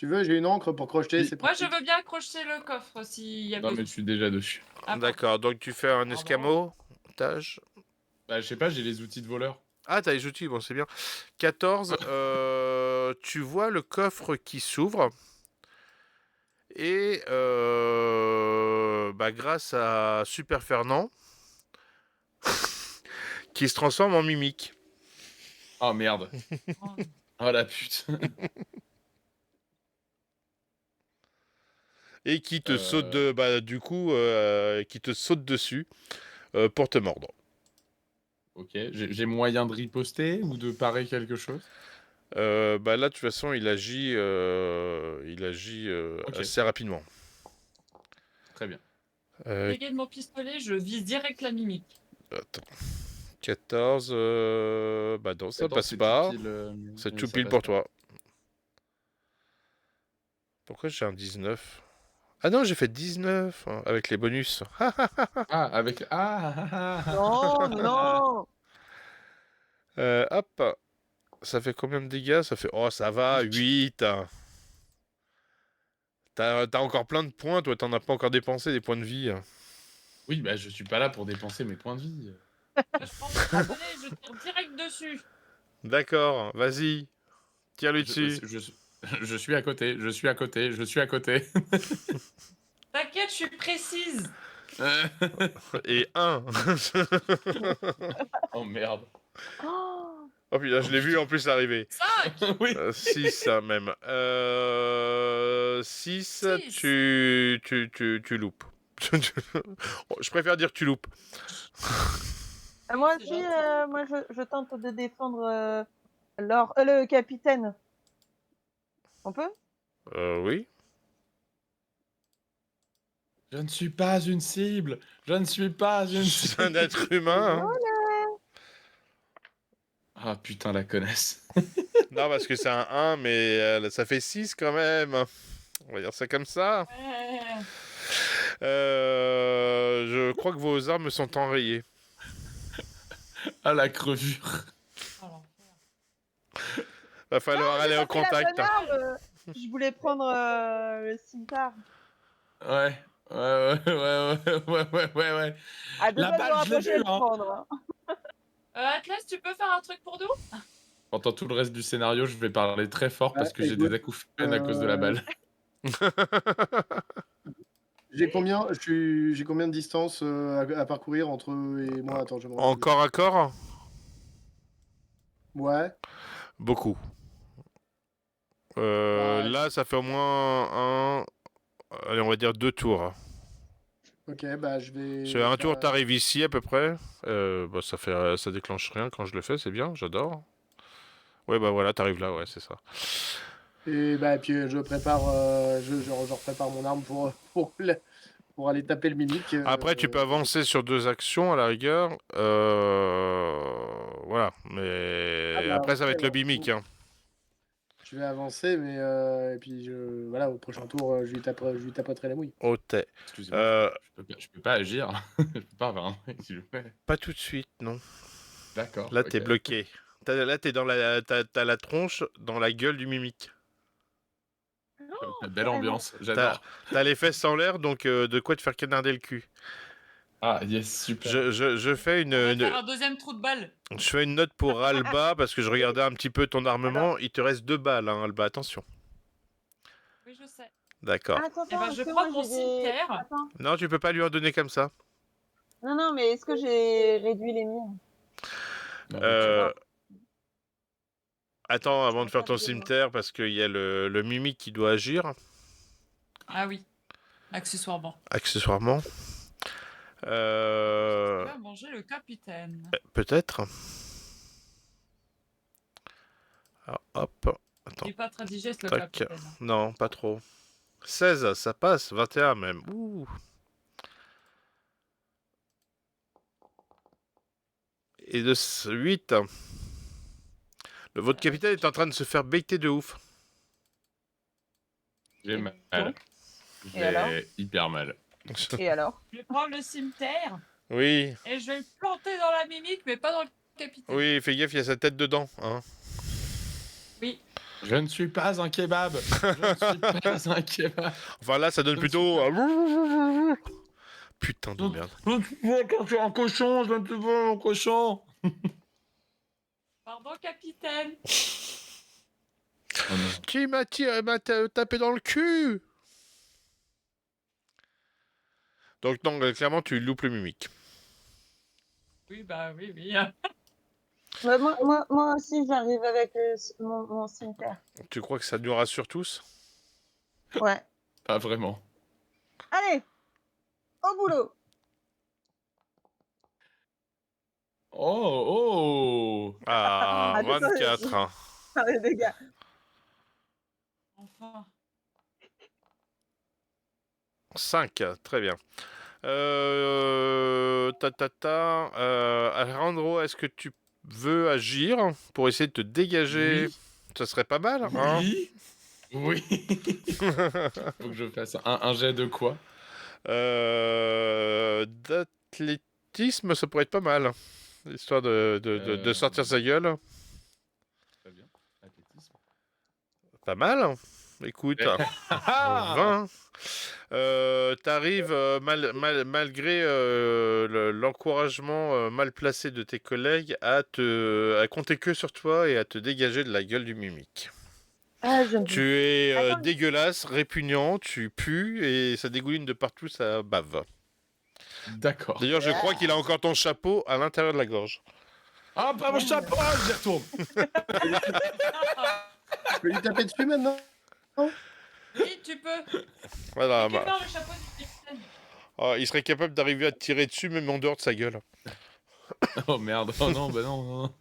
tu veux, j'ai une encre pour crocheter, Oui. c'est Moi, je pratique. veux bien crocheter le coffre s'il y a Non, besoin. mais je suis déjà dessus. Ah, D'accord, donc tu fais un Pardon. escamotage. Bah, je sais pas, j'ai les outils de voleur. Ah, t'as les outils, bon, c'est bien. 14, tu vois le coffre qui s'ouvre. Et grâce à Super Fernand, qui se transforme en mimique. Oh merde. Oh. Oh la pute. Et qui te saute qui te saute dessus pour te mordre. Ok, j'ai moyen de riposter ou de parer quelque chose? Là, de toute façon, il agit Ok, assez rapidement. très bien. Dégâts de mon pistolet, je vise direct la mimique. Attends. 14, non, ça 14, passe c'est tout pas. pile. C'est Oui, tout ça pile passe pour pas. toi. Pourquoi j'ai un 19? Ah non, j'ai fait 19 hein, avec les bonus. Ah, avec. Non, non. Hop, ça fait combien de dégâts? Ça fait... Oh, ça va, 8. T'as encore plein de points, toi, t'en as pas encore dépensé des points de vie. Oui, bah je suis pas là pour dépenser mes points de vie. Je prends mon pistolet et je tire direct dessus. D'accord, vas-y, tire-lui Je, dessus. je, je suis à côté, je suis à côté, je suis à côté. T'inquiète, je suis précise. Et 1. Oh merde. Oh, Oh putain, je l'ai vu en plus arriver. 5. Oui. 6 même. 6, Six. tu loupes. Je préfère dire tu loupes. moi C'est aussi, gentil. moi je tente de défendre le capitaine. On peut? Oui. Je ne suis pas une cible. Je ne suis pas une Je suis un cible. être humain. Hein. Ah putain, la connaisse. Non, parce que c'est un 1, mais ça fait 6 quand même. On va dire ça comme ça. Ouais. Je crois que vos armes sont enrayées. Ah la crevure. Oh, l'enfer. Va falloir aller au J'ai la contact. bonne arme. Je voulais prendre le cimetière. Ouais. Ouais. À deux La doigts de me balle, je l'ai rapprocher et vue, le hein. prendre. Atlas, tu peux faire un truc pour nous? Pendant tout le reste du scénario, je vais parler très fort parce que j'ai Écoute, des acouphènes à cause de la balle. j'ai combien de distance à parcourir entre eux et moi? Attends, je me rappelle. Encore à corps? Ouais. Beaucoup. Bah, Là, ça fait au moins allez, on va dire 2 tours. ok, bah je Sur vais un tour, faire. t'arrives ici à peu près. Ça déclenche rien quand je le fais, c'est bien, j'adore. Ouais, bah voilà, t'arrives là, ouais, c'est ça. Et bah puis je prépare, je prépare mon arme pour aller taper le mimique. Après, tu peux avancer sur 2 actions à la rigueur. Voilà, Ah mais bah après, ça va ouais, être le mimique. Hein. je vais avancer, mais et puis voilà, au prochain tour, je lui tapoterai la mouille. Au thé. Excusez-moi, je peux pas agir. Je peux pas avoir un truc, s'il vous plaît. Pas tout de suite, non. D'accord. Là, ok. t'es bloqué. Là, t'es t'as la tronche dans la gueule du mimique. Belle ambiance, T'as j'adore. t'as les fesses en l'air, donc de quoi te faire canarder le cul. Ah, yes, super. Je fais On va faire un deuxième trou de balle. je fais une note pour Alba parce que je regardais un petit peu ton armement. Il te reste 2 balles, hein, Alba, attention. Oui, je sais. D'accord. Attends, Eh ben, est-ce je que vais moi prendre mon j'ai des... cimetière. Attends. Non, tu peux pas lui en donner comme ça. Non, mais est-ce que j'ai réduit les miens? Euh, Attends, avant de faire ton Rattrapez les miens. cimetière, parce qu'il y a le mimique qui doit agir, Ah oui, accessoirement. accessoirement. Tu vas manger le capitaine. Peut-être. Alors, hop. Attends. Il est pas très digeste, le Tac. capitaine. Non, pas trop. 16, ça passe. 21 même. Ouh. Et de 8. Votre capitaine est en train de se faire baiter de ouf. J'ai Et mal. donc Et alors J'ai hyper mal. Et alors? Je vais prendre le cimetière Oui, et je vais le planter dans la mimique, mais pas dans le capitaine. oui, fais gaffe, il y a sa tête dedans. Hein. Oui. Je ne suis pas un kebab. Je ne suis pas un kebab. Enfin là, ça donne Je plutôt... Putain de merde. Je ne suis pas un cochon. Je ne suis pas un cochon. Pardon, capitaine. Oh non. Tu m'as tapé dans le cul. Donc non, clairement, tu loupes le mimique. Oui, bah oui, oui. Ouais, moi aussi, j'arrive avec mon cimetière. Tu crois que ça nous rassure tous? Ouais. Pas vraiment. Allez, au boulot. Oh, oh. Ah, Attends, 24. Hein. Les dégâts. Enfin. 5, très bien. Alejandro, est-ce que tu veux agir pour essayer de te dégager? Oui. Ça serait pas mal, hein? Oui. Oui. Faut que je fasse un jet de quoi? D'athlétisme, ça pourrait être pas mal. Histoire de sortir sa gueule. Très bien. Athlétisme. Pas mal. Écoute, 20. T'arrives, malgré l'encouragement mal placé de tes collègues, à compter que sur toi et à te dégager de la gueule du mimique. Ah, je me Tu es Attends, mais- dégueulasse, répugnant, tu pues et ça dégouline de partout, ça bave. D'accord. D'ailleurs, je crois qu'il a encore ton chapeau à l'intérieur de la gorge. Ah, pas mon chapeau, j'y retourne. Je peux lui taper dessus maintenant? Oui, tu peux. Voilà, Récupère le chapeau du capitaine. il serait capable d'arriver à te tirer dessus même en dehors de sa gueule. Oh merde. Oh non, bah non, non.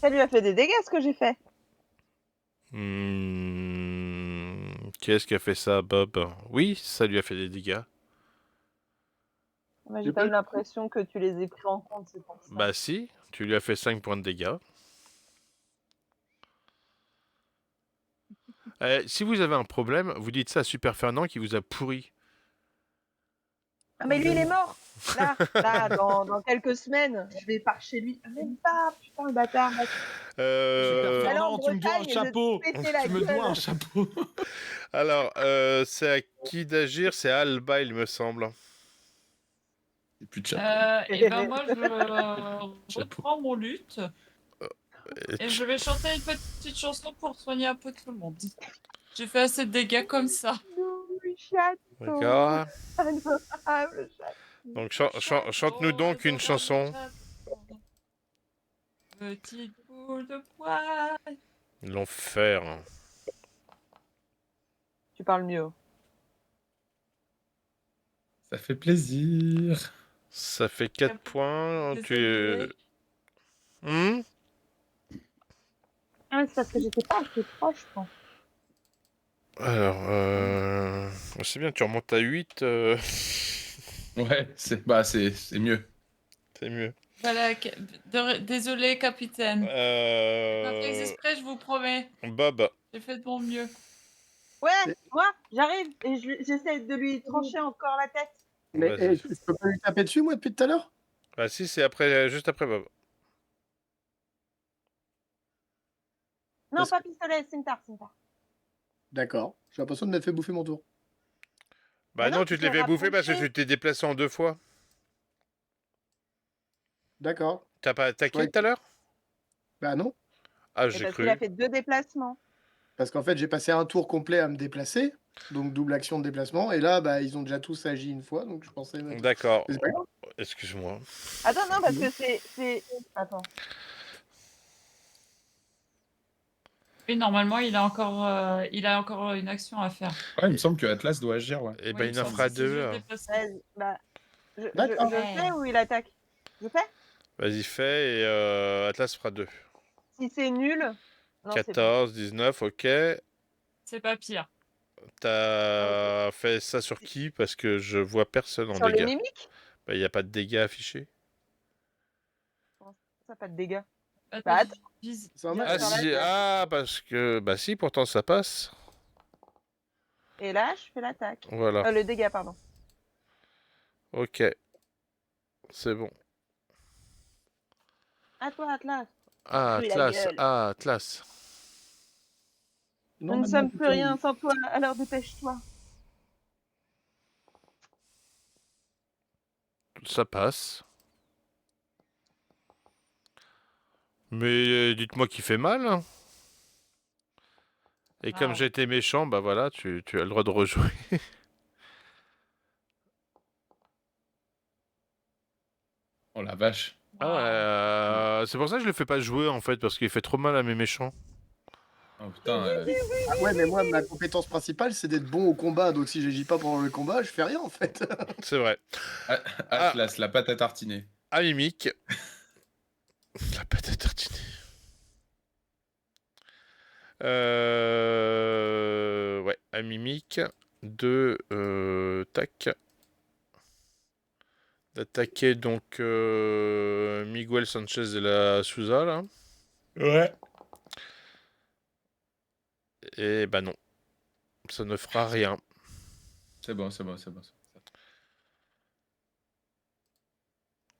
Ça lui a fait des dégâts, ce que j'ai fait. Qui est-ce qui a fait ça, Bob? Oui, ça lui a fait des dégâts. Moi, J'ai j'ai pas pas eu le- l'impression que tu les aies pris en compte, c'est pour ça. Bah si, tu lui as fait 5 points de dégâts. Si vous avez un problème, vous dites ça à Super Fernand qui vous a pourri. Ah, mais lui, il est mort. Là, dans quelques semaines, je vais par chez lui. Ah, même pas, putain, le bâtard. Super Euh, Allez en Fernand, tu me dois un Bretagne et je vais te chapeau. péter la Tu me dois gueule. un chapeau. Alors, c'est à qui d'agir? C'est à Alba, il me semble. Et puis de chapeau. Et ben moi, je Chapeau. reprends mon luth Et et je vais chanter une petite chanson pour soigner un peu tout le monde. J'ai fait assez de dégâts comme ça. Nous, château. D'accord. Adorable château. Donc, chante-nous donc une chanson. Petite boule de poil. L'enfer. Tu parles mieux. Ça fait plaisir. Ça fait 4 points. Désolée. Hmm. Ah, c'est parce que j'étais pas assez proche, je pense. Alors, c'est bien, tu remontes à 8. Ouais, c'est mieux. C'est mieux. Voilà, désolé, capitaine. J'ai pas fait exprès, je vous promets. Bob. J'ai fait de mon mieux. Ouais, moi, j'arrive et j'essaie de lui trancher encore la tête. Mais Vas-y. je peux pas lui taper dessus, moi, depuis tout à l'heure? Ah si, c'est après, juste après Bob. Non, Parce pas pistolet, cimetière. D'accord. J'ai l'impression de m'être fait bouffer mon tour. Bah Mais non, non, tu tu te l'as t'es fait bouffer parce que rapproché. tu t'es déplacé en 2 fois. D'accord. T'as pas attaqué Ouais. tout à l'heure? Bah non. Ah, Et j'ai parce cru. qu'il a fait 2 déplacements. Parce qu'en fait, j'ai passé un tour complet à me déplacer. Donc, double action de déplacement. Et là, bah, ils ont déjà tous agi une fois. Donc, je pensais. D'accord. Mais c'est pas grave. Excuse-moi. Attends, non, parce que c'est... Attends. Oui, normalement, il a encore une action à faire. Ouais, il me semble que Atlas doit agir, ouais. Eh ben, Oui, il me en semble fera que c'est 2. juste Hein. déplacé. Vas-y, bah... Je D'accord. fais ou il attaque? Je fais? Vas-y, fais et Atlas fera 2. Si c'est nul... Non, c'est bon. 14, 19, ok. C'est pas pire. T'as fait ça sur qui? Parce que je vois personne en Sur les dégâts. mimiques? Bah, il n'y a pas de dégâts affichés. Ça, pas de dégâts. Attends, Bah, attends. vise- C'est un Ah, match. Ah, sur la si, tête. ah, parce que... Bah si, pourtant ça passe. Et là, je fais l'attaque. Voilà. Le dégât, pardon. Ok. C'est bon. À toi, Atlas. Ah, Plus la Atlas. gueule. Ah, Atlas. Nous ne sommes plus rien sans toi, alors dépêche-toi. Ça passe. Mais dites-moi qui fait mal, hein. Et comme Ah. j'étais méchant, bah voilà, tu as le droit de rejouer. Oh la vache. Ah ouais, c'est pour ça que je le fais pas jouer en fait, parce qu'il fait trop mal à mes méchants. Oh putain. Ah ouais, mais moi, ma compétence principale, c'est d'être bon au combat. Donc si j'agis pas pendant le combat, je fais rien en fait. C'est vrai. Atlas, la pâte à tartiner. À Mimic. La pâte à tartiner. Ouais, à Mimic. De tac. D'attaquer donc Miguel Sanchez de la Souza là. Ouais. Et bah non. Ça ne fera rien. C'est bon, c'est bon, c'est bon.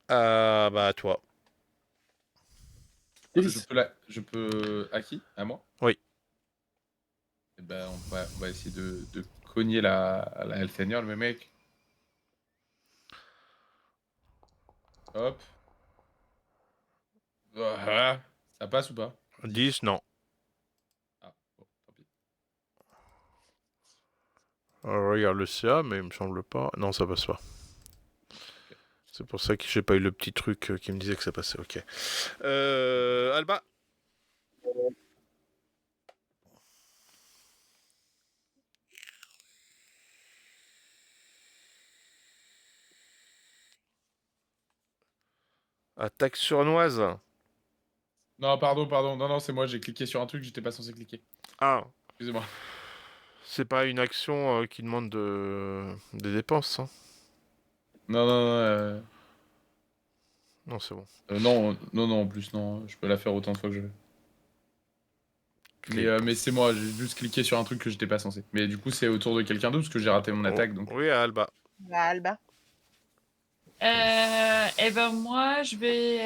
Ah bah à toi. Délice. Je peux. À qui? À moi? Oui. Eh ben, on va essayer de cogner la Healthenier, le mec. Hop. Ah, ça passe ou pas? 10, non. Ah, bon, tant pis. Regarde le CA, mais il me semble pas. Non, ça passe pas. C'est pour ça que j'ai pas eu le petit truc qui me disait que ça passait. Ok. Alba. Attaque surnoise. Non, pardon. Non, c'est moi, j'ai cliqué sur un truc, j'étais pas censé cliquer. Ah, Excusez-moi. c'est pas une action qui demande des dépenses. Hein. Non. Non, c'est bon. Non, en plus, non. Je peux la faire autant de fois que je veux. Clic. Mais c'est moi, j'ai juste cliqué sur un truc que j'étais pas censé. Mais du coup, c'est au tour de quelqu'un d'autre parce que j'ai raté mon attaque. Donc. Oui, à Alba. Bah, Alba. Eh ben moi, je vais.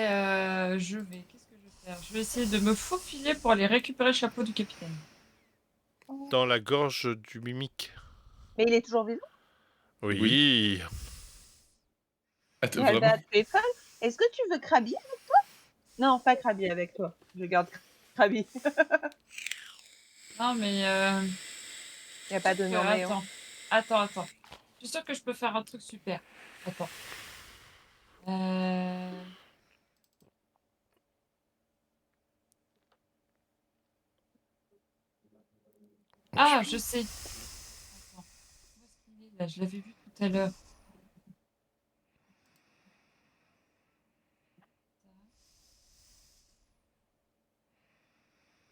Qu'est-ce que je vais faire? Je vais essayer de me faufiler pour aller récupérer le chapeau du capitaine. Dans la gorge du mimique. Mais il est toujours vivant. Oui. Attends, Et Alba, vraiment. tu es folle. Est-ce que tu veux Krabi avec toi? Non, pas Krabi avec toi. Je garde Krabi. Non, mais. Il n'y a pas de nom, mais Attends. Je suis sûre que je peux faire un truc super. Attends. Ah, je sais. Attends. Où est-ce qu'il est là? Je l'avais vu tout à l'heure.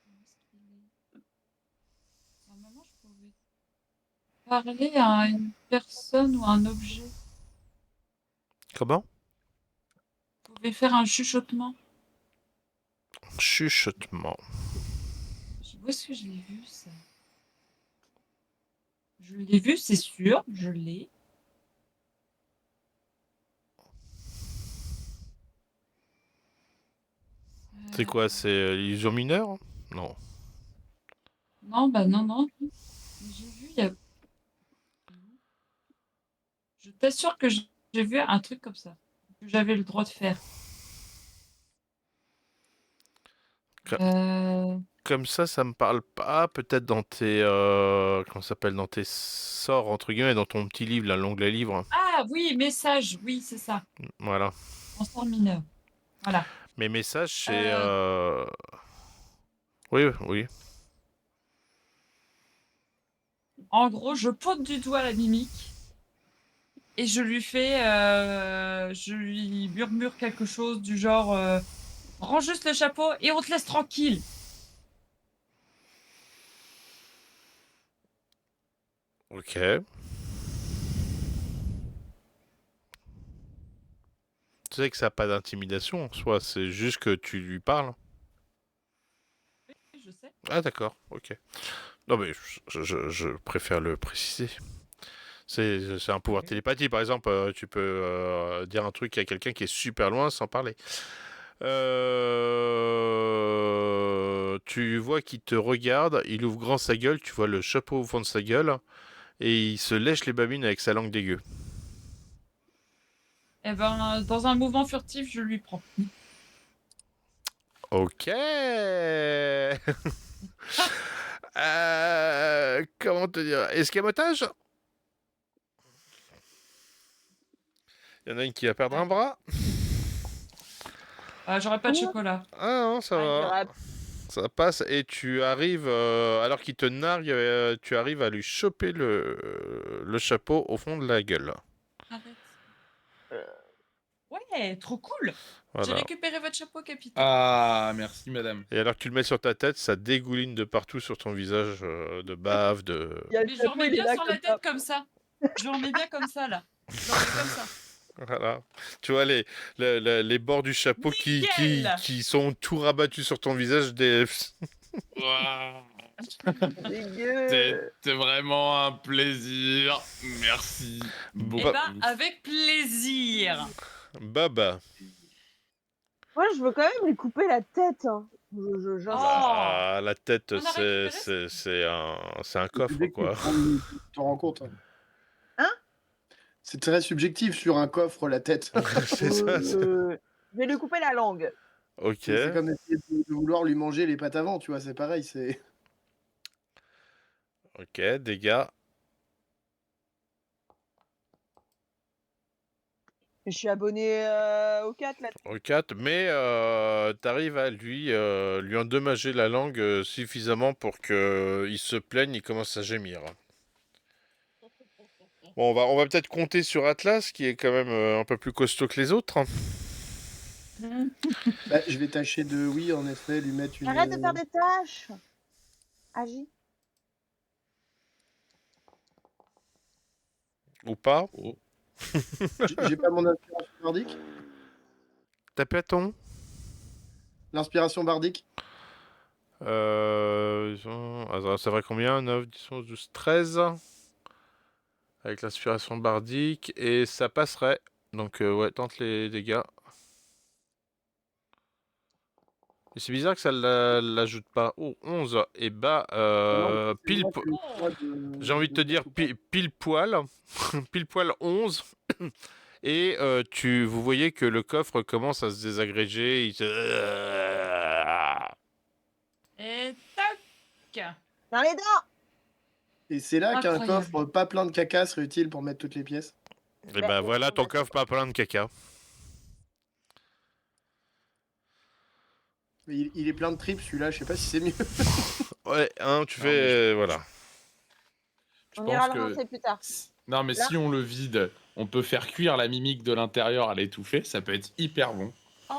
Où est-ce qu'il est? Normalement, je pouvais parler à une personne ou un objet. Comment? Je pouvais faire un chuchotement. Chuchotement. Où est-ce que je l'ai vu, ça? Je l'ai vu, c'est sûr. Je l'ai. C'est quoi? C'est l'illusion mineure? Non. Non, bah non. J'ai vu, il y a... Je t'assure que j'ai vu un truc comme ça. Que j'avais le droit de faire. Comme ça me parle pas. Peut-être dans tes comment ça s'appelle, dans tes sorts entre guillemets, dans ton petit livre, là, l'onglet livre. Ah oui, message, oui, c'est ça. Voilà. En sort mineur. Voilà. Mes messages, c'est oui. En gros, je pointe du doigt la mimique et je lui murmure quelque chose du genre rends juste le chapeau et on te laisse tranquille. Ok. Tu sais que ça n'a pas d'intimidation en soi, c'est juste que tu lui parles. Oui, je sais. Ah d'accord, ok. Non mais je préfère le préciser. C'est un pouvoir télépathie, par exemple, tu peux dire un truc à quelqu'un qui est super loin sans parler. Tu vois qu'il te regarde, il ouvre grand sa gueule, tu vois le chapeau au fond de sa gueule, et il se lèche les babines avec sa langue dégueu. Eh ben, dans un mouvement furtif, je lui prends. Ok. Comment te dire? Escamotage? Il y en a une qui va perdre un bras. J'aurais pas de chocolat. Ah non, ça Ouais, va. J'aurais- Ça passe et tu arrives, alors qu'il te nargue, tu arrives à lui choper le chapeau au fond de la gueule. Arrête. Ouais, trop cool. J'ai Voilà. récupéré votre chapeau, capitaine. Ah, merci madame. Et alors que tu le mets sur ta tête, ça dégouline de partout sur ton visage, de bave, de... Il y a le Mais je chapeau, remets il est bien là sur la comme ça. tête comme ça. Je remets bien comme ça, là. Je remets comme ça. Voilà. Tu vois les bords du chapeau Nickel. qui sont tout rabattus sur ton visage. Ouah, Dégueu. c'était vraiment un plaisir. Merci. Eh Bah- ben, avec plaisir. Baba. Moi, je veux quand même lui couper la tête. Hein. J'insiste. Ah, la tête, On a récupéré c'est un coffre, Dès que quoi. tu t'en rends compte. Hein? C'est très subjectif sur un coffre, la tête. C'est ça. Je vais lui couper la langue. Ok. C'est comme essayer de vouloir lui manger les pattes avant, tu vois, c'est pareil. C'est Ok, dégâts. Je suis abonné au 4 là. Au 4, mais t'arrives à lui endommager la langue suffisamment pour qu'il se plaigne, il commence à gémir. Bon, on va peut-être compter sur Atlas, qui est quand même un peu plus costaud que les autres. Bah, je vais tâcher de, oui, en effet, lui mettre une. Arrête de faire des tâches. Agis. Ou pas. Oh. J'ai pas mon inspiration bardique. T'as péton. L'inspiration bardique. Ça va combien? 9, 10, 11, 12, 13. Avec l'inspiration bardique. Et ça passerait. Donc, ouais, tente les dégâts. Et c'est bizarre que ça l'ajoute pas. Oh, 11. Et bah, pile. J'ai envie de te dire pile poil. Pile poil 11. Et vous voyez que le coffre commence à se désagréger. Et tac. Dans les dents. Et c'est là qu'un Incroyable. coffre pas plein de caca serait utile pour mettre toutes les pièces. Et bah voilà ton coffre pas plein de caca. Mais il est plein de tripes celui-là, je sais pas si c'est mieux. Ouais, hein, tu Non, fais... mais voilà. Je On ira pense le que... rincer plus tard. Non, mais Là. si on le vide, on peut faire cuire la mimique de l'intérieur à l'étouffer. Ça peut être hyper bon. Oh.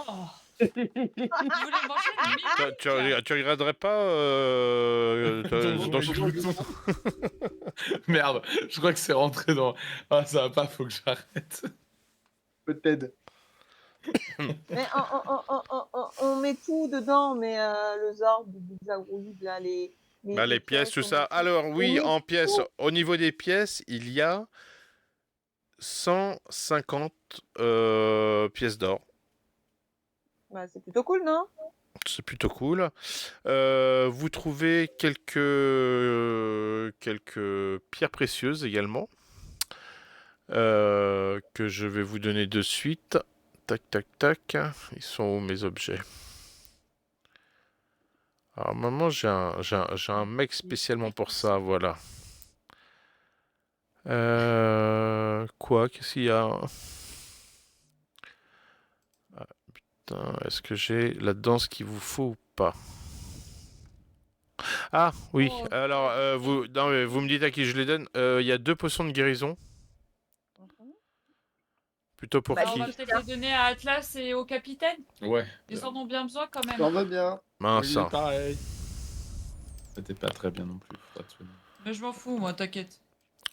Vous voulez manger le mimique? Tu regarderais pas... Merde, je crois que c'est rentré dans... Ah, ça va pas, faut que j'arrête. Peut-être. Mais on met tout dedans, mais le Zord, les agrouilles, là, les pièces, tout on ça. met tout. Alors oui, Oui, en pièces, tout. au niveau des pièces, il y a 150 pièces d'or. Bah, c'est plutôt cool, non? C'est plutôt cool. Vous trouvez quelques pierres précieuses également. Que je vais vous donner de suite. Tac, tac, tac. Ils sont où mes objets? Alors, maman, j'ai un mec spécialement pour ça, voilà. Quoi? Qu'est-ce qu'il y a? Ah, putain, est-ce que j'ai là-dedans ce qu'il vous faut ou pas? Ah, oui. Oh. Alors, non, mais vous me dites à qui je les donne. Il y a 2 potions de guérison. Plutôt pour Bah, On qui? va peut-être les donner à Atlas et au capitaine. Ouais. Ils en ont bien besoin quand même. J'en veux bien. Mince. Oui, pareil. C'était pas très bien non plus. Faut pas te soigner. Mais je m'en fous, moi, t'inquiète.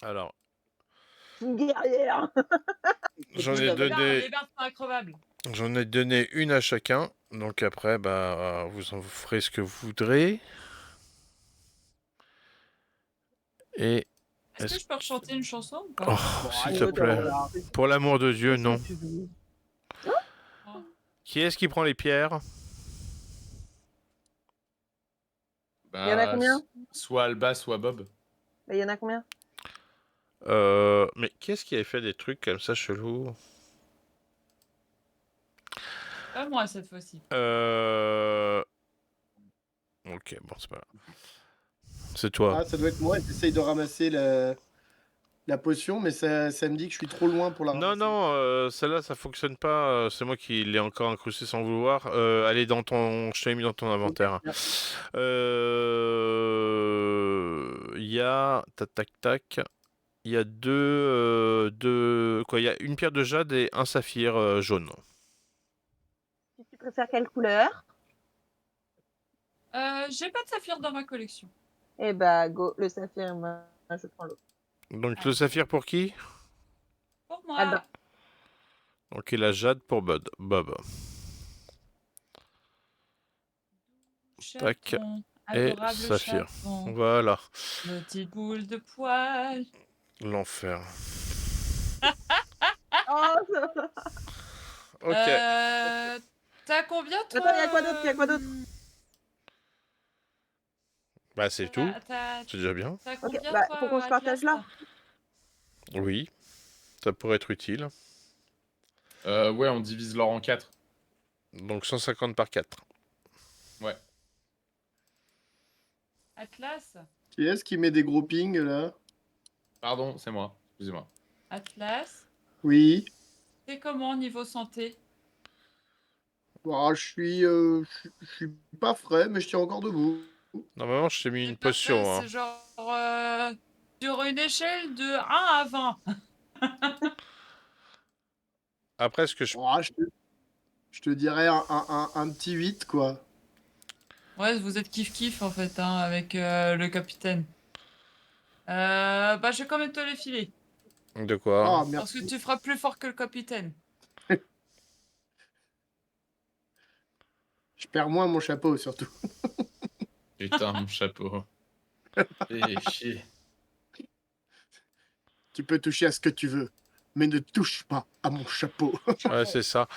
Alors, Une guerrière. j'en Oui, ai bah, Regarde, donné... les barres sont increvables. J'en ai donné une à chacun, donc après, bah, vous en ferez ce que vous voudrez. Et Est-ce que je peux rechanter une chanson ou pas? oh, s'il te plaît, pour l'amour de Dieu, non. Oh. Qui est-ce qui prend les pierres? Il y en a combien? Soit Alba, soit Bob. Il y en a combien? Mais qui est-ce qui avait fait des trucs comme ça chelous? Pas moi cette fois-ci. Ok, bon, c'est pas grave. C'est toi. Ah, ça doit être moi. J'essaye de ramasser la potion, mais ça me dit que je suis trop loin pour la Non, ramasser. non, celle-là, ça fonctionne pas. C'est moi qui l'ai encore incrusté sans vouloir. Elle est dans ton... Je te l'ai mis dans ton inventaire. Il y a... Tac, tac, tac. Il y a Quoi, il y a une pierre de jade et un saphir jaune. Tu préfères quelle couleur? J'ai pas de saphir dans ma collection. Eh bah, go, le saphir, moi, je prends l'autre. Donc le saphir pour qui? Pour moi. Alba. Ok, la jade pour Bob. Tac. Chaton, Et adorable saphir. chaton, Voilà. petite boule de poil. L'enfer. Oh, ça... Ok. T'as combien toi? Attends, il y a quoi d'autre? Il y a quoi d'autre? Bah c'est tout. T'as C'est déjà bien. t'as Ok, combien bah, toi, faut qu'on se Atlas, partage là. Oui. Ça pourrait être utile. Ouais, on divise l'or en 4. Donc 150 par 4. Ouais. Atlas, Qui est-ce qui met des gros pings là? Pardon, c'est moi. Excusez-moi. Atlas, Oui. c'est comment niveau santé? Bah, je suis pas frais, mais je tiens encore debout. Normalement, je t'ai mis C'est une pas potion. vrai, Hein. c'est genre sur une échelle de 1 à 20. Après, ce que je... Oh, je te dirais un petit 8, quoi. Ouais, vous êtes kiff-kiff en fait, hein, avec le capitaine. Bah, je vais quand même te les filer. De quoi? Ah, Parce que merci. tu feras plus fort que le capitaine. Je perds moins mon chapeau, surtout. Putain, mon chapeau. Et chier. Tu peux toucher à ce que tu veux, mais ne touche pas à mon chapeau. Ouais, c'est ça.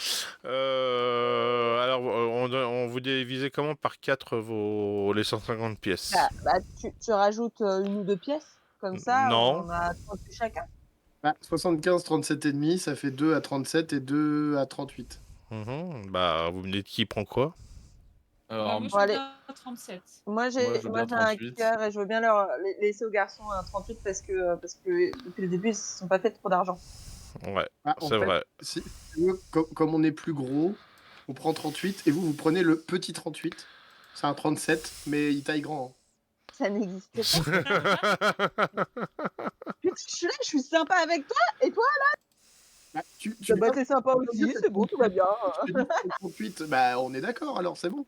Alors, on vous divisez comment par 4 les 150 pièces? Bah, tu rajoutes une ou deux pièces. Comme ça, Non. on a 38 chacun. Bah, 75, 37 et demi, ça fait 2 à 37 et 2 à 38. Bah, vous me dites qui prend quoi? Alors, Moi, je Bon, veux allez. bien 37. Moi, j'ai Moi, je veux bien j'ai un 38. cœur et je veux bien leur laisser aux garçons un 38 parce que depuis le début, ils ne se sont pas fait trop d'argent. Ouais, Ah, en c'est fait, vrai. si tu veux, comme on est plus gros, on prend 38 et vous prenez le petit 38. C'est un 37, mais il taille grand. Ça n'existe pas. Putain, je suis là, je suis sympa avec toi et toi, Bah, bah, t'es sympa aussi, c'est bon, tout va bien. je te dis 38, bah on est d'accord, alors c'est bon.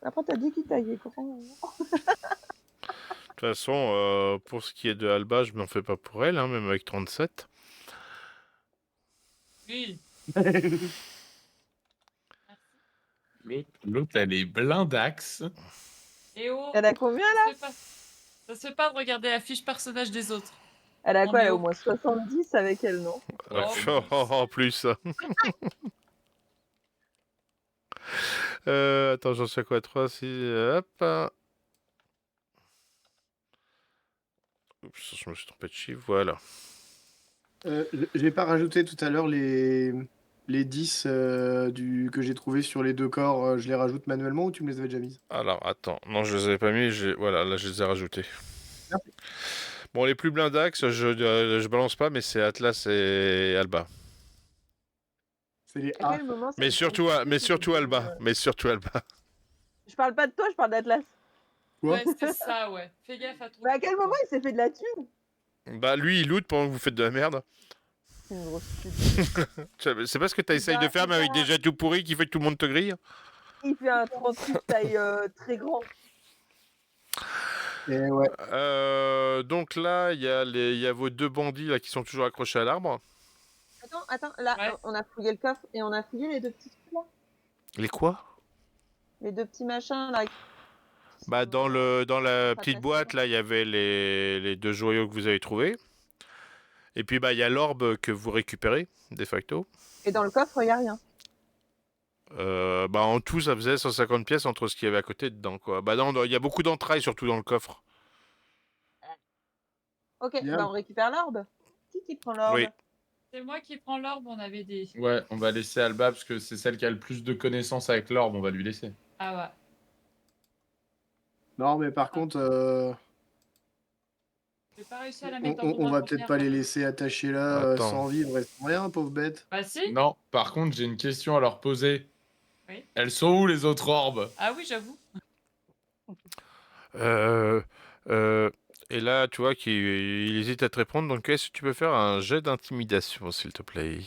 Après, t'as dit qu'il taillait grand. De toute façon, pour ce qui est de Alba, je m'en fais pas pour elle, hein, même avec 37. Oui. l'autre, elle est blindax. Et oh, Elle a combien là? ça se fait pas de regarder la fiche personnage des autres. Elle a On quoi? Elle est a au- au moins 70 avec elle, non? En plus. Attends, j'en suis à quoi? 3, 6, hop. Oups, je me suis trompé de chiffre, voilà. J'ai pas rajouté tout à l'heure les 10 que j'ai trouvé sur les deux corps. Je les rajoute manuellement ou tu me les avais déjà mises? Alors, attends. Non, je les avais pas mis. Voilà, là, je les ai rajoutés. Merci. Bon, les plus blindax, je balance pas, mais c'est Atlas et Alba. C'est les À A. quel moment ça Mais me surtout, semble mais que surtout c'est- Alba. Mais surtout Alba. Je parle pas de toi, je parle d'Atlas. Quoi? Ouais, c'était ça, ouais. Fais gaffe à trop. Mais à quel moment il s'est fait de la thune? Bah, lui, il loot pendant que vous faites de la merde. C'est une grosse pute. C'est pas ce que t'essayes de faire, mais avec des jets tout pourris qui fait que tout le monde te grille. Il fait un 38 taille très grand. Et ouais. Donc là, il y a vos deux bandits là qui sont toujours accrochés à l'arbre. Attends, là, Ouais. on a fouillé le coffre et on a fouillé les deux petits trucs là. Les quoi? Les deux petits machins là. Bah dans la pas petite faciles. boîte là, il y avait les deux joyaux que vous avez trouvés. Et puis bah il y a l'orbe que vous récupérez de facto. Et dans le coffre, il n'y a rien. bah, en tout, ça faisait 150 pièces entre ce qu'il y avait à côté dedans, quoi. Bah, non, il y a beaucoup d'entrailles, surtout dans le coffre. Ok, Bien. bah on récupère l'orbe. Qui prend l'orbe? Oui. C'est moi qui prends l'orbe, on avait des... Ouais, on va laisser Alba parce que c'est celle qui a le plus de connaissances avec l'orbe, on va lui laisser. Ah ouais. Non, mais par contre, J'ai pas réussi à la mettre en on va peut-être pas les laisser attachés là Attends. sans vivre et sans rien, pauvre bête. Bah si. Non, par contre, j'ai une question à leur poser. Oui. Elles sont où les autres orbes? Ah oui, j'avoue. Euh, euh, et là, tu vois qu'il hésite à te répondre, donc est-ce que tu peux faire un jet d'intimidation, s'il te plaît?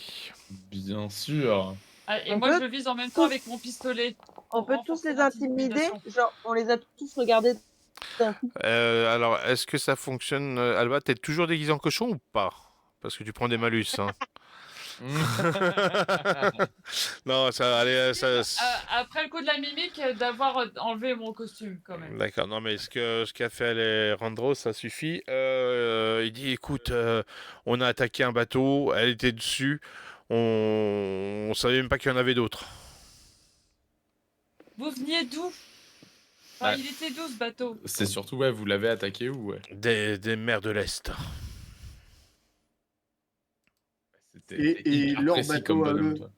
Bien sûr. Ah, et On moi, peut je le vise en même temps avec mon pistolet. On peut tous renforcer les intimider, l'intimidation. genre on les a tous regardés d'un coup. Alors, est-ce que ça fonctionne, Alba? T'es toujours déguisé en cochon ou pas? Parce que tu prends des malus, hein. Non, ça, allez, ça. Après le coup de la mimique, d'avoir enlevé mon costume, quand même. D'accord, non, mais ce qu'a fait Alejandro, ça suffit. Il dit, écoute, on a attaqué un bateau, elle était dessus, on savait même pas qu'il y en avait d'autres. Vous veniez d'où? Enfin, Ouais. il était d'où, ce bateau? C'est surtout, ouais, vous l'avez attaqué où, ouais. Des mers de l'Est. Et hyper leur précis bateau comme à bonhomme, eux. toi.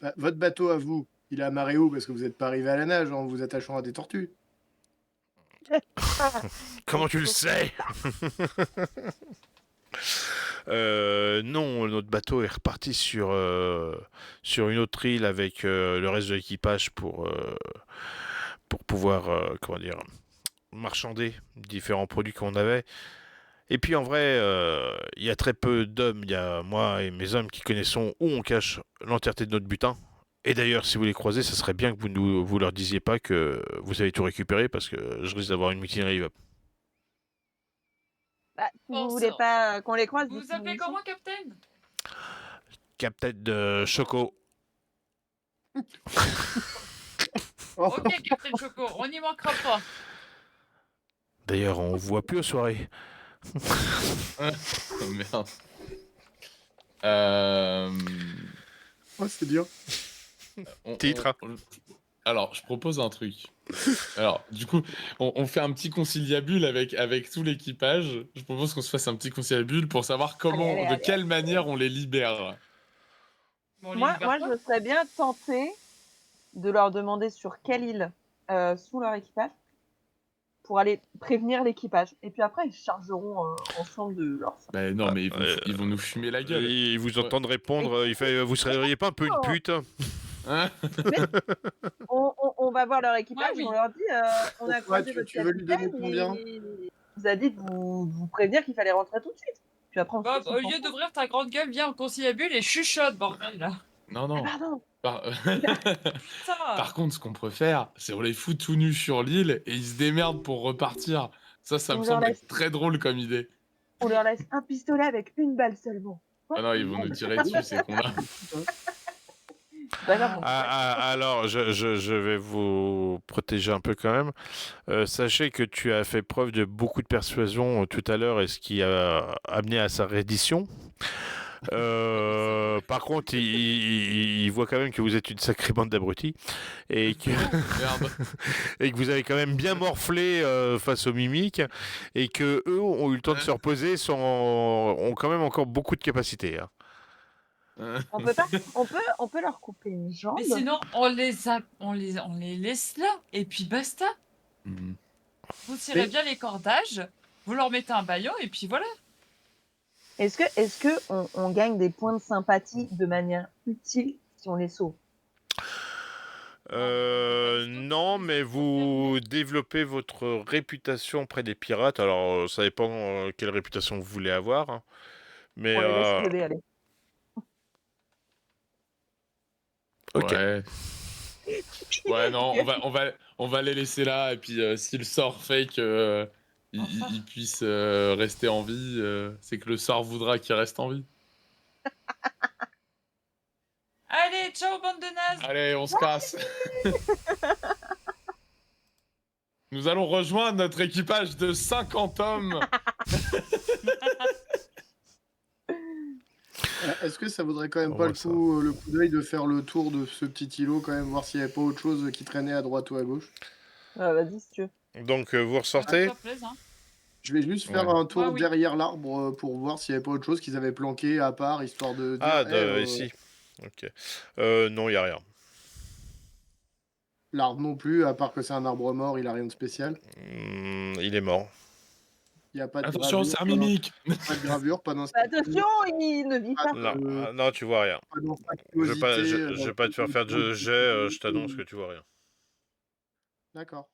Bah, votre bateau à vous, il est amarré où? Parce que vous n'êtes pas arrivé à la nage en vous attachant à des tortues. Comment tu le sais? Non, notre bateau est reparti sur une autre île avec le reste de l'équipage pour pouvoir, comment dire, marchander différents produits qu'on avait. Et puis en vrai, il y a très peu d'hommes, il y a moi et mes hommes qui connaissons où on cache l'entièreté de notre butin. Et d'ailleurs, si vous les croisez, ça serait bien que vous leur disiez pas que vous avez tout récupéré parce que je risque d'avoir une mutinerie. Bah, si Bon, vous voulez ça- pas qu'on les croise, Vous dites-nous vous appelez où ils sont. comment, Capitaine? Captain de Choco. Oh, Ok, Capitaine Choco, on n'y manquera pas. D'ailleurs, on vous voit plus aux soirées. Oh, merde. Euh... oh, c'est dur. Titre. Alors, je propose un truc. Alors, du coup, on fait un petit conciliabule avec tout l'équipage. Je propose qu'on se fasse un petit conciliabule pour savoir comment, Allez, de quelle manière on les libère. Bon, on les Moi, libère moi pas. je serais bien tentée de leur demander sur quelle île sont leur équipage pour aller prévenir l'équipage. Et puis après, ils chargeront ensemble de leur... Bah non, mais ils vont nous fumer la gueule. Ils vous entendent répondre, il fait, vous seriez pas un peu une pute? Hein? On va voir leur équipage Ouais, oui. et on leur dit on a Pourquoi croisé tu- votre tu veux lui capitaine donner combien et il vous a dit de vous prévenir qu'il fallait rentrer tout de suite. Puis après, on Bob, se au lieu d'ouvrir ta grande gueule, viens en conciliabule et chuchote, bordel, là. Non, non. pardon. Ça. Par contre, ce qu'on peut faire, c'est on les fout tout nus sur l'île et ils se démerdent pour repartir. Ça On me leur semble laisse- être très drôle comme idée. On leur laisse un pistolet avec une balle seulement. Ah non, ils vont nous tirer dessus, ces cons-là. D'accord. Alors, je vais vous protéger un peu quand même. Sachez que tu as fait preuve de beaucoup de persuasion tout à l'heure et ce qui a amené à sa reddition. Par contre, il voit quand même que vous êtes une sacrée bande d'abrutis et que, Merde. et que vous avez quand même bien morflé face aux mimiques et que eux ont eu le temps de se reposer, ont quand même encore beaucoup de capacités. Hein. On peut leur couper une jambe. Mais sinon, on les laisse là, et puis basta. Mhm. Vous tirez Mais- bien les cordages, vous leur mettez un baillon, et puis voilà. Est-ce que on gagne des points de sympathie de manière utile si on les sauve? Non, mais vous développez votre réputation auprès des pirates. Alors, ça dépend quelle réputation vous voulez avoir. Hein. Mais On les laisse crever, allez. ok. Ouais. Ouais, non, on va les laisser là, et puis si le sort fait que ils puissent rester en vie, c'est que le sort voudra qu'ils restent en vie. Allez, ciao, bande de nazes. Allez, on se casse. Nous allons rejoindre notre équipage de 50 hommes. Est-ce que ça vaudrait quand même On pas voit ça. le coup d'œil de faire le tour de ce petit îlot quand même, voir s'il y avait pas autre chose qui traînait à droite ou à gauche? Vas-y, si tu veux. Donc, vous Ah, ressortez? ça plaise, hein. Je vais juste faire Ouais. un tour Ouais, oui. derrière l'arbre, pour voir s'il y avait pas autre chose qu'ils avaient planqué à part, histoire de dire: Ah, «Eh, ici. Ok. Non, y a rien. l'arbre non plus, à part que c'est un arbre mort, il a rien de spécial». Il est mort. Il y a pas de Attention, gravure, c'est un mimique. pas de gravure, pas Bah, d'inscription, attention, il ne vit pas pas. Non, de non, tu vois rien. pas Je vais pas, d'anfractuosité, je vais pas te faire faire de jet, je t'annonce que tu vois rien. D'accord.